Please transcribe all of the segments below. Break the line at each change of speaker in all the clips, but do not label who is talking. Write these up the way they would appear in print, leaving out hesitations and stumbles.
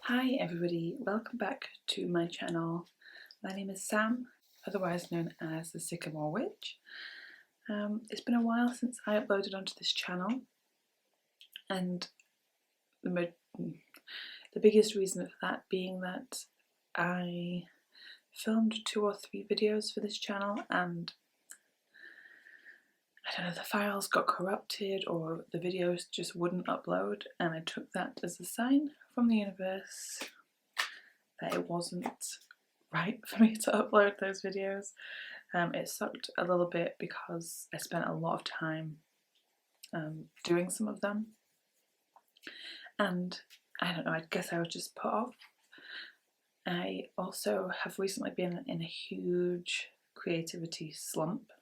Hi everybody, welcome back to my channel. My name is Sam, otherwise known as the Sycamore Witch. It's been a while since I uploaded onto this channel, and the biggest reason for that being that I filmed 2 or 3 videos for this channel and I don't know, the files got corrupted or the videos just wouldn't upload, and I took that as a sign from the universe that it wasn't right for me to upload those videos. It sucked a little bit because I spent a lot of time doing some of them, and I don't know, I guess I was just put off. I also have recently been in a huge creativity slump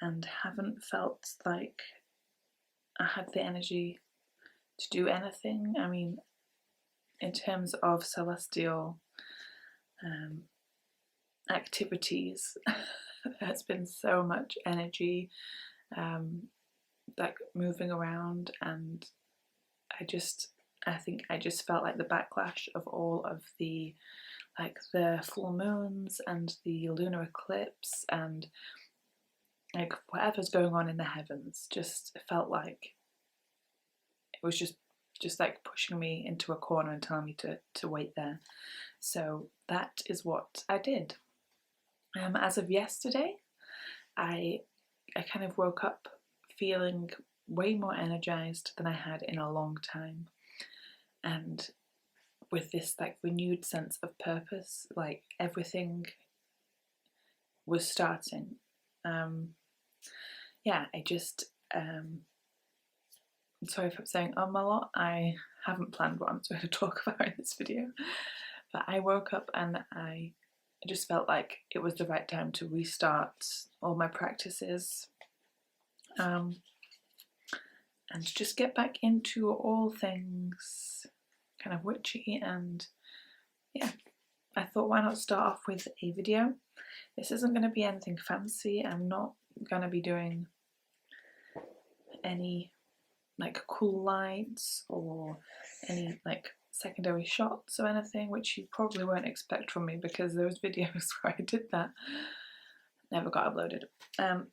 and haven't felt like I had the energy to do anything. I mean, in terms of celestial activities, there's been so much energy like moving around, and I think I just felt like the backlash of all of the full moons and the lunar eclipse and like whatever's going on in the heavens just felt like it was just like pushing me into a corner and telling me to wait there. So that is what I did. As of yesterday, I kind of woke up feeling way more energized than I had in a long time, and with this like renewed sense of purpose, like everything was starting. Yeah, I just sorry if I'm saying a lot. I haven't planned what I'm going to talk about in this video, but I woke up and I just felt like it was the right time to restart all my practices and just get back into all things kind of witchy. And yeah, I thought, why not start off with a video? This isn't going to be anything fancy. I'm not going to be doing any like cool lights or any like secondary shots or anything, which you probably won't expect from me because those videos where I did that never got uploaded.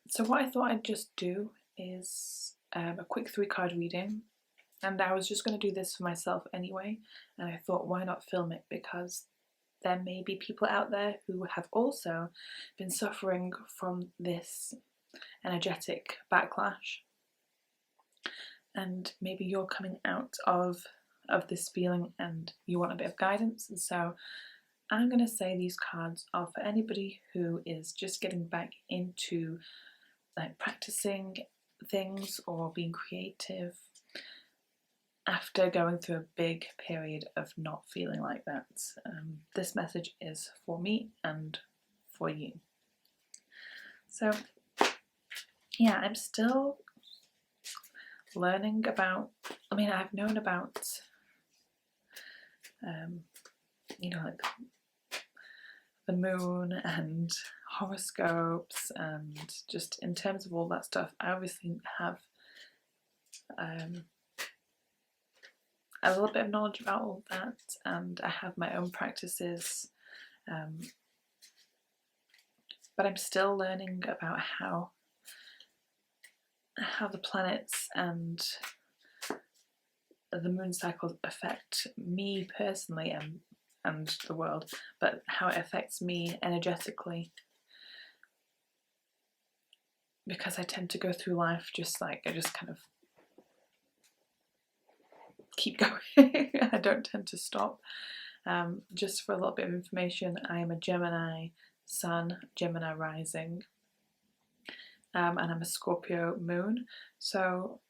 So what I thought I'd just do is a quick 3-card reading, and I was just going to do this for myself anyway, and I thought, why not film it, because there may be people out there who have also been suffering from this energetic backlash, and maybe you're coming out of this feeling and you want a bit of guidance. And so I'm going to say these cards are for anybody who is just getting back into like practicing things or being creative after going through a big period of not feeling like that. This message is for me and for you. So yeah, I'm still learning about, I mean, I've known about you know, like the moon and horoscopes, and just in terms of all that stuff, I obviously have a little bit of knowledge about all that, and I have my own practices, but I'm still learning about how the planets and the moon cycles affect me personally and the world, but how it affects me energetically, because I tend to go through life just like I just kind of keep going. I don't tend to stop. Just for a little bit of information, I am a Gemini Sun, Gemini rising, and I'm a Scorpio moon. So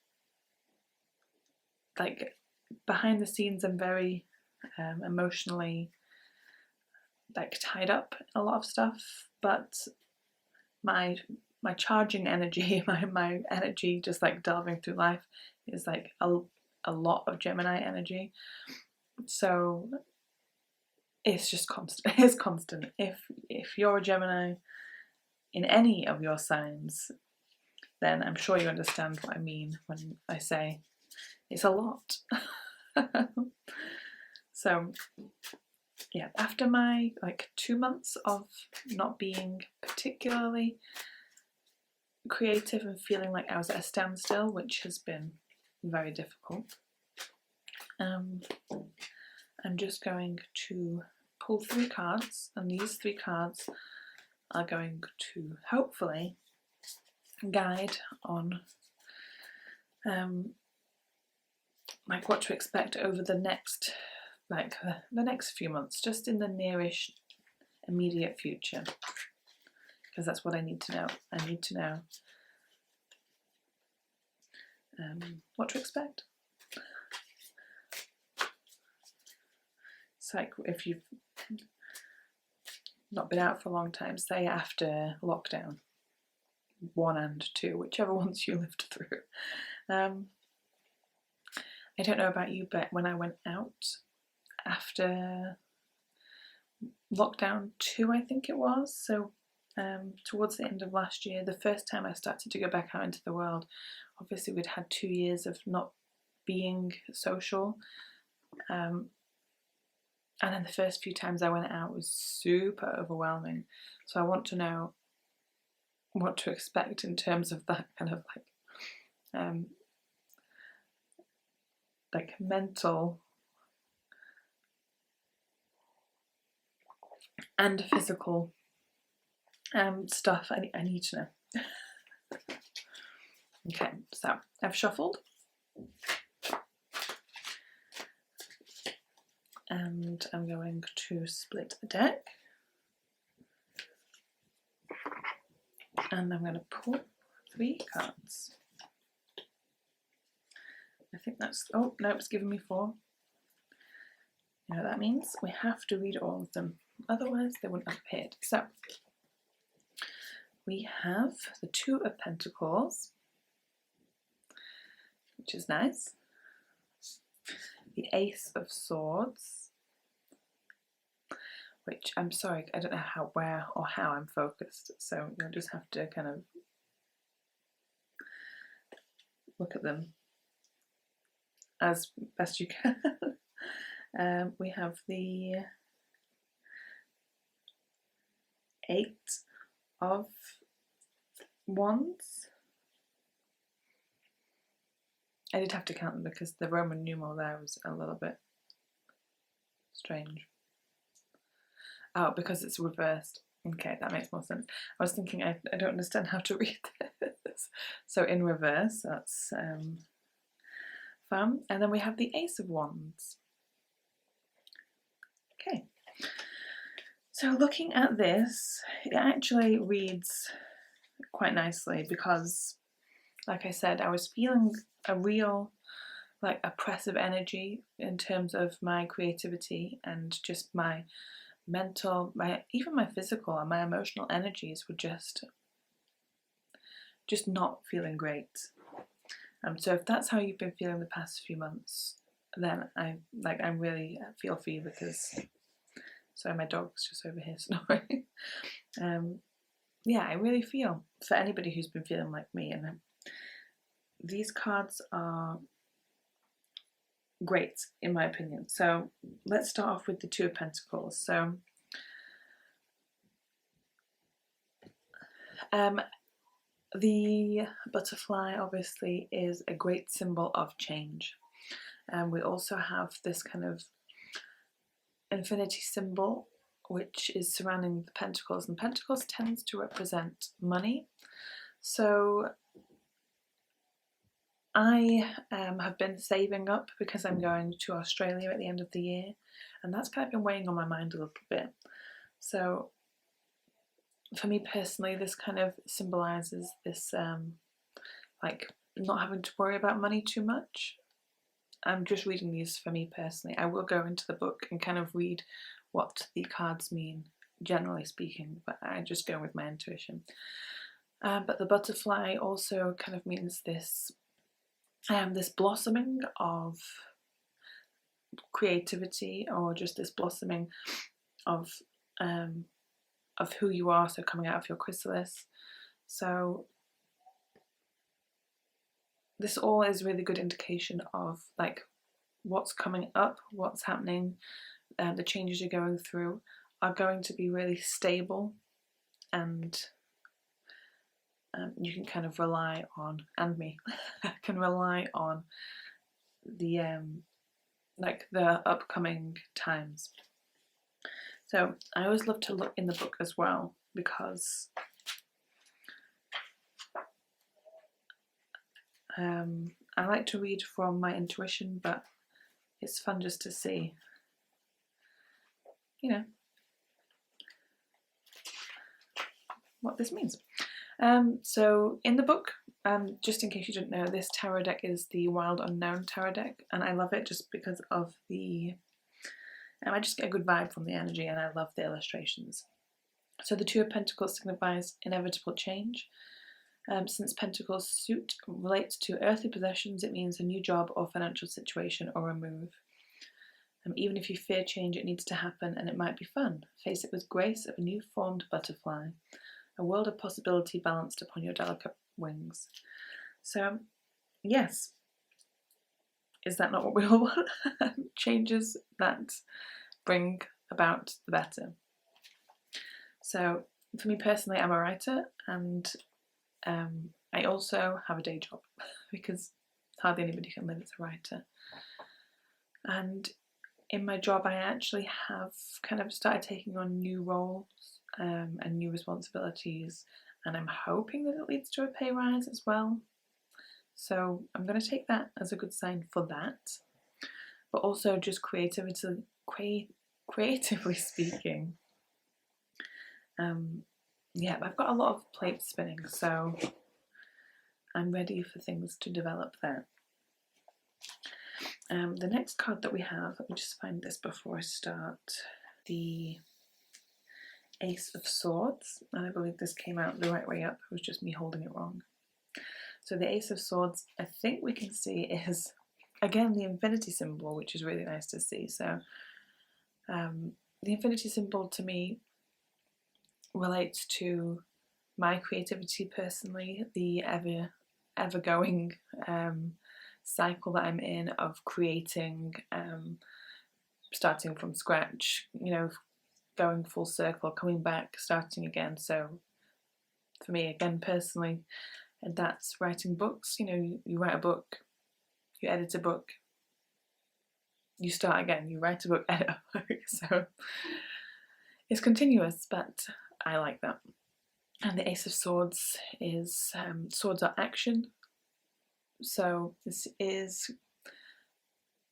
like behind the scenes, I'm very emotionally like tied up in a lot of stuff, but my charging energy, my energy just like delving through life is like a lot of Gemini energy. So it's just constant. It's constant. If you're a Gemini in any of your signs, then I'm sure you understand what I mean when I say it's a lot. So yeah, after my like 2 months of not being particularly creative and feeling like I was at a standstill, which has been very difficult, I'm just going to pull 3 cards, and these 3 cards are going to hopefully guide on like what to expect over the next few months, just in the nearish immediate future, because that's what I need to know. I need to know what to expect. It's like if you've not been out for a long time, say after lockdown 1 and 2, whichever ones you lived through. I don't know about you, but when I went out after lockdown 2, I think it was, so towards the end of last year, the first time I started to go back out into the world, obviously we'd had 2 years of not being social, and then the first few times I went out was super overwhelming. So I want to know what to expect in terms of that kind of like mental and physical stuff I need to know. Okay, so I've shuffled, and I'm going to split a deck, and I'm going to pull 3 cards. I think that's, oh no, it's giving me 4. You know what that means? We have to read all of them, otherwise they wouldn't have appeared. So we have the 2 of Pentacles, which is nice, the Ace of Swords, which I'm sorry, I don't know where or how I'm focused, so you'll just have to kind of look at them as best you can. We have the 8 of Wands. I did have to count them because the Roman numeral there was a little bit strange. Oh, because it's reversed. Okay, that makes more sense. I was thinking I don't understand how to read this. So in reverse, that's fun. And then we have the Ace of Wands. Okay. So looking at this, it actually reads quite nicely because, like I said, I was feeling a real like oppressive energy in terms of my creativity, and just my mental, even my physical and my emotional energies were just not feeling great. So if that's how you've been feeling the past few months, then I really feel for you, because sorry, my dog's just over here snoring. Yeah, I really feel for anybody who's been feeling like me, and these cards are great in my opinion. So let's start off with the 2 of Pentacles. So the butterfly obviously is a great symbol of change, and we also have this kind of infinity symbol which is surrounding the pentacles, and pentacles tends to represent money. So I have been saving up because I'm going to Australia at the end of the year, and that's kind of been weighing on my mind a little bit. So for me personally, this kind of symbolises this like not having to worry about money too much. I'm just reading these for me personally. I will go into the book and kind of read what the cards mean, generally speaking, but I just go with my intuition. But the butterfly also kind of means this this blossoming of creativity, or just this blossoming of who you are, so coming out of your chrysalis. So this all is really good indication of like what's coming up, what's happening, the changes you're going through are going to be really stable, and you can kind of rely on, and me, can rely on the like the upcoming times. So I always love to look in the book as well, because I like to read from my intuition, but it's fun just to see, you know, what this means. So in the book, just in case you didn't know, this tarot deck is the Wild Unknown tarot deck, and I love it just because of the, I just get a good vibe from the energy, and I love the illustrations. So the Two of Pentacles signifies inevitable change. Since Pentacles suit relates to earthly possessions, it means a new job or financial situation or a move. Even if you fear change, it needs to happen, and it might be fun. Face it with grace of a new formed butterfly. A world of possibility balanced upon your delicate wings. So, yes, is that not what we all want? Changes that bring about the better. So, for me personally, I'm a writer, and I also have a day job because hardly anybody can live as a writer. And in my job, I actually have kind of started taking on new roles and new responsibilities, and I'm hoping that it leads to a pay rise as well. So I'm going to take that as a good sign for that. But also just creatively speaking, yeah, I've got a lot of plates spinning, so I'm ready for things to develop there. The next card that we have, let me just find this before I start, the Ace of Swords, and I believe this came out the right way up, it was just me holding it wrong. So the Ace of Swords, I think we can see, is again the infinity symbol, which is really nice to see. So the infinity symbol to me relates to my creativity personally, the ever-going cycle that I'm in of creating, starting from scratch, you know, going full circle, coming back, starting again. So for me, again, personally, that's writing books. You know, you write a book, you edit a book, you start again, you write a book, edit a book. So it's continuous, but I like that. And the Ace of Swords is, swords are action. So this is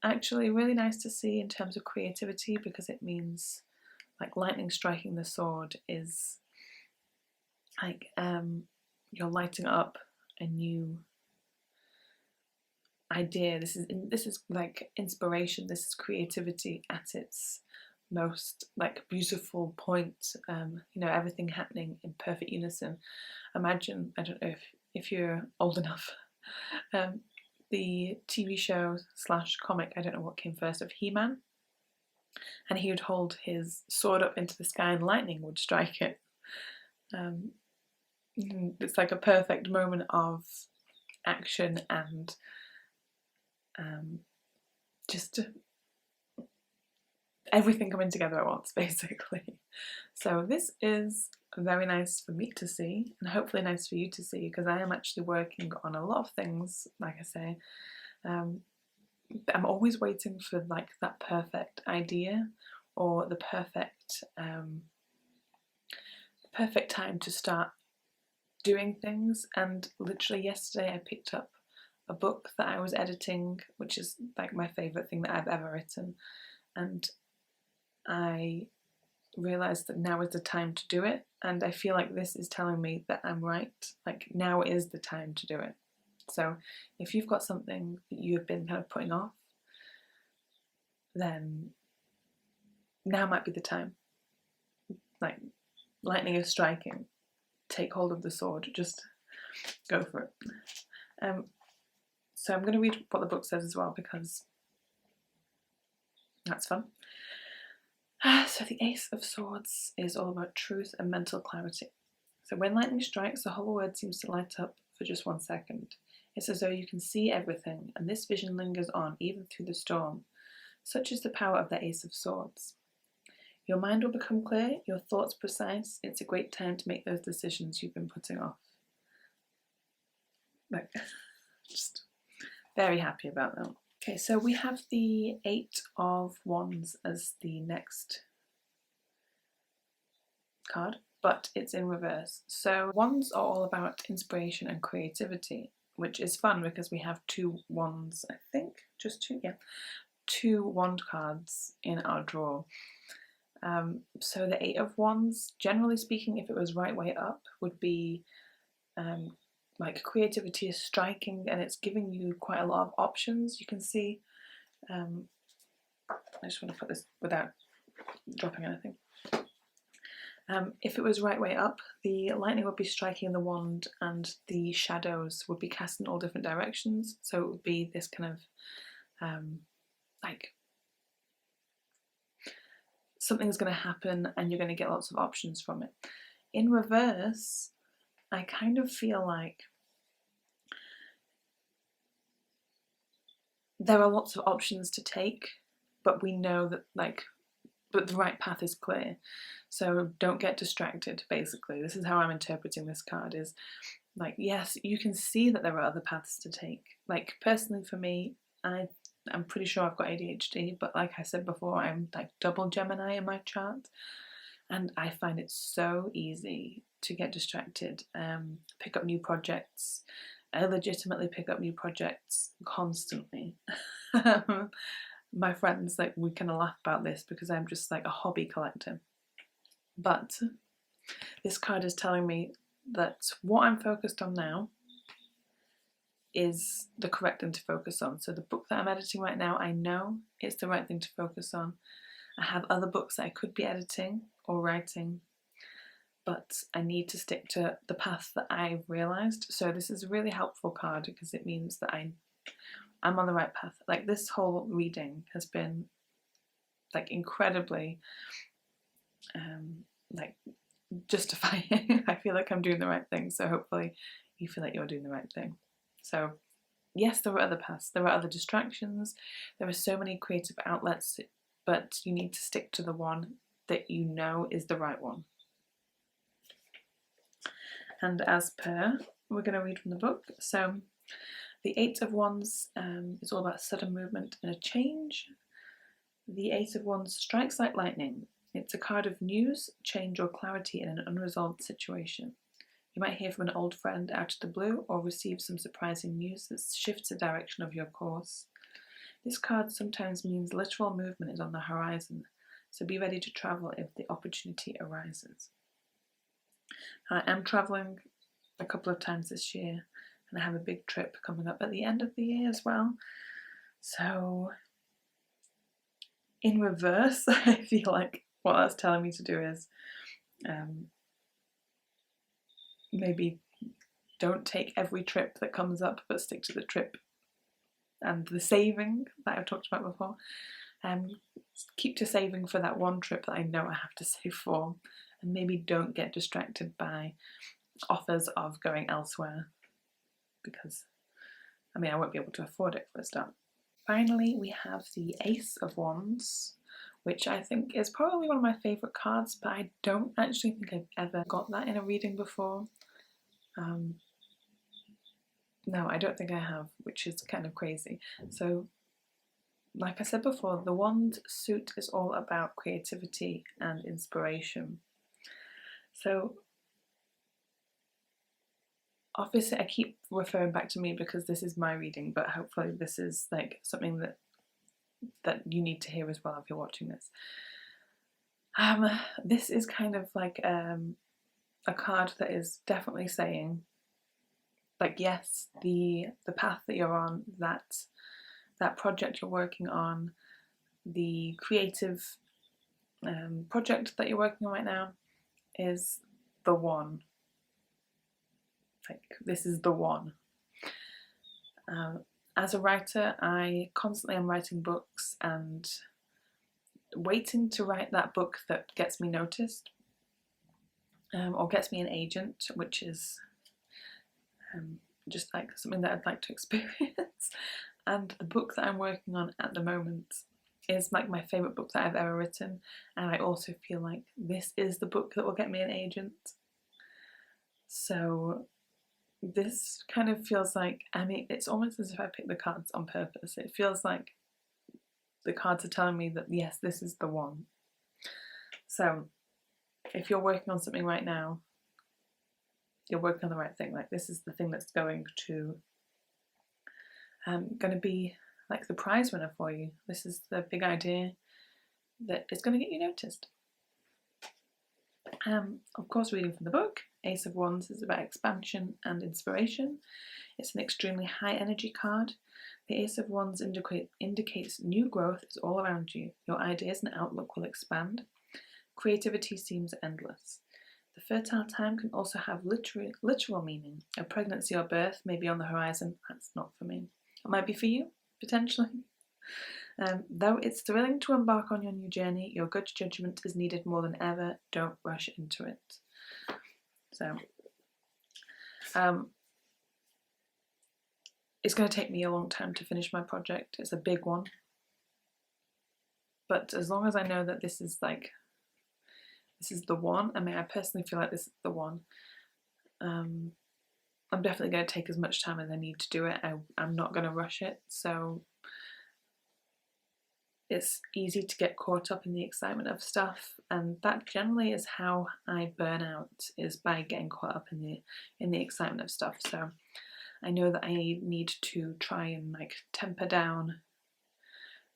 actually really nice to see in terms of creativity, because it means like lightning striking the sword is like you're lighting up a new idea. This is like inspiration. This is creativity at its most like beautiful point. You know, everything happening in perfect unison. Imagine, I don't know if you're old enough, the TV show / comic, I don't know what came first, of He-Man, and he would hold his sword up into the sky and lightning would strike it. It's like a perfect moment of action and just everything coming together at once, basically. So this is very nice for me to see, and hopefully nice for you to see, because I am actually working on a lot of things, like I say. I'm always waiting for like that perfect idea or the perfect time to start doing things. And literally yesterday I picked up a book that I was editing, which is like my favourite thing that I've ever written, and I realised that now is the time to do it, and I feel like this is telling me that I'm right, like now is the time to do it. So if you've got something that you've been kind of putting off, then now might be the time. Like lightning is striking, take hold of the sword, just go for it. So I'm going to read what the book says as well, because that's fun. So the Ace of Swords is all about truth and mental clarity. So when lightning strikes, the whole world seems to light up for just 1 second. It's as though you can see everything, and this vision lingers on even through the storm. Such is the power of the Ace of Swords. Your mind will become clear, your thoughts precise. It's a great time to make those decisions you've been putting off. Like, just very happy about that. Okay, so we have the Eight of Wands as the next card, but it's in reverse. So wands are all about inspiration and creativity, which is fun because we have two wands, I think, just two, yeah, two wand cards in our drawer. So the Eight of Wands, generally speaking, if it was right way up, would be like creativity is striking and it's giving you quite a lot of options. You can see, I just want to put this without dropping anything. If it was right way up, the lightning would be striking the wand and the shadows would be cast in all different directions. So it would be this kind of like something's going to happen and you're going to get lots of options from it. In reverse, I kind of feel like there are lots of options to take, but we know that but the right path is clear. So don't get distracted, basically. This is how I'm interpreting this card, is like, yes, you can see that there are other paths to take. Like, personally for me, I'm pretty sure I've got ADHD, but like I said before, I'm like double Gemini in my chart. And I find it so easy to get distracted, pick up new projects. I legitimately pick up new projects constantly. My friends, like, we kind of laugh about this because I'm just like a hobby collector. But this card is telling me that what I'm focused on now is the correct thing to focus on. So the book that I'm editing right now, I know it's the right thing to focus on. I have other books that I could be editing or writing, but I need to stick to the path that I've realised. So this is a really helpful card because it means that I'm on the right path. Like, this whole reading has been like incredibly like justifying. I feel like I'm doing the right thing, so hopefully you feel like you're doing the right thing. So yes, there are other paths, there are other distractions, there are so many creative outlets, but you need to stick to the one that you know is the right one. And as per, we're going to read from the book. So the Eight of Wands is all about sudden movement and a change. The Eight of Wands strikes like lightning. It's a card of news, change or clarity in an unresolved situation. You might hear from an old friend out of the blue or receive some surprising news that shifts the direction of your course. This card sometimes means literal movement is on the horizon, so be ready to travel if the opportunity arises. I am travelling a couple of times this year, and I have a big trip coming up at the end of the year as well. So in reverse, I feel like what that's telling me to do is maybe don't take every trip that comes up, but stick to the trip and the saving that I've talked about before. Keep to saving for that one trip that I know I have to save for, and maybe don't get distracted by offers of going elsewhere, because I mean, I won't be able to afford it for a start. Finally, we have the Ace of Wands, which I think is probably one of my favourite cards, but I don't actually think I've ever got that in a reading before. No, I don't think I have, which is kind of crazy. So, like I said before, the wand suit is all about creativity and inspiration. So, obviously I keep referring back to me because this is my reading, but hopefully this is like something that you need to hear as well if you're watching this. This is kind of like a card that is definitely saying, like, yes, the path that you're on, that project you're working on, the creative project that you're working on right now is the one. Like, this is the one. As a writer, I constantly am writing books and waiting to write that book that gets me noticed, or gets me an agent, which is just like something that I'd like to experience. And the book that I'm working on at the moment is like my favourite book that I've ever written, and I also feel like this is the book that will get me an agent. So this kind of feels like, I mean, it's almost as if I picked the cards on purpose. It feels like the cards are telling me that yes, this is the one. So if you're working on something right now, you're working on the right thing. Like, this is the thing that's going to be like the prize winner for you. This is the big idea that is going to get you noticed. Of course, reading from the book, Ace of Wands is about expansion and inspiration. It's an extremely high energy card. The Ace of Wands indicates new growth is all around you. Your ideas and outlook will expand. Creativity seems endless. The fertile time can also have literal meaning. A pregnancy or birth may be on the horizon. That's not for me. It might be for you, potentially. Though it's thrilling to embark on your new journey, your good judgment is needed more than ever. Don't rush into it. So, it's going to take me a long time to finish my project. It's a big one. But as long as I know that this is the one, I mean, I personally feel like this is the one, I'm definitely going to take as much time as I need to do it. I'm not going to rush it, so it's easy to get caught up in the excitement of stuff, and that generally is how I burn out, is by getting caught up in the excitement of stuff. So I know that I need to try and like temper down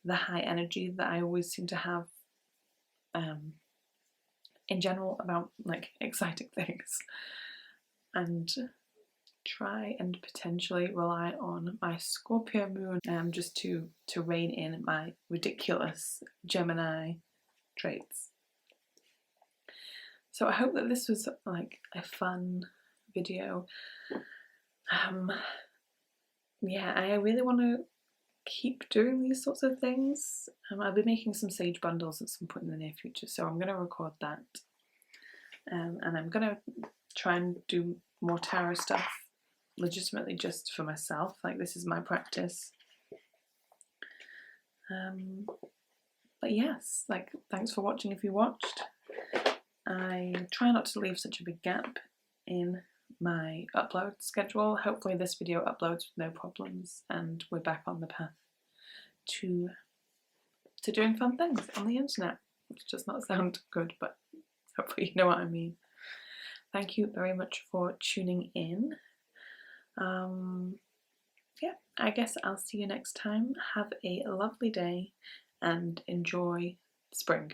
the high energy that I always seem to have in general about like exciting things, and try and potentially rely on my Scorpio moon just to rein in my ridiculous Gemini traits. So I hope that this was like a fun video. Yeah, I really want to keep doing these sorts of things. I'll be making some sage bundles at some point in the near future, so I'm going to record that. And I'm going to try and do more tarot stuff legitimately just for myself. Like, this is my practice. But yes, like, thanks for watching if you watched. I try not to leave such a big gap in my upload schedule. Hopefully this video uploads with no problems and we're back on the path to doing fun things on the internet, which does not sound good, but hopefully you know what I mean. Thank you very much for tuning in. Yeah, I guess I'll see you next time. Have a lovely day and enjoy spring.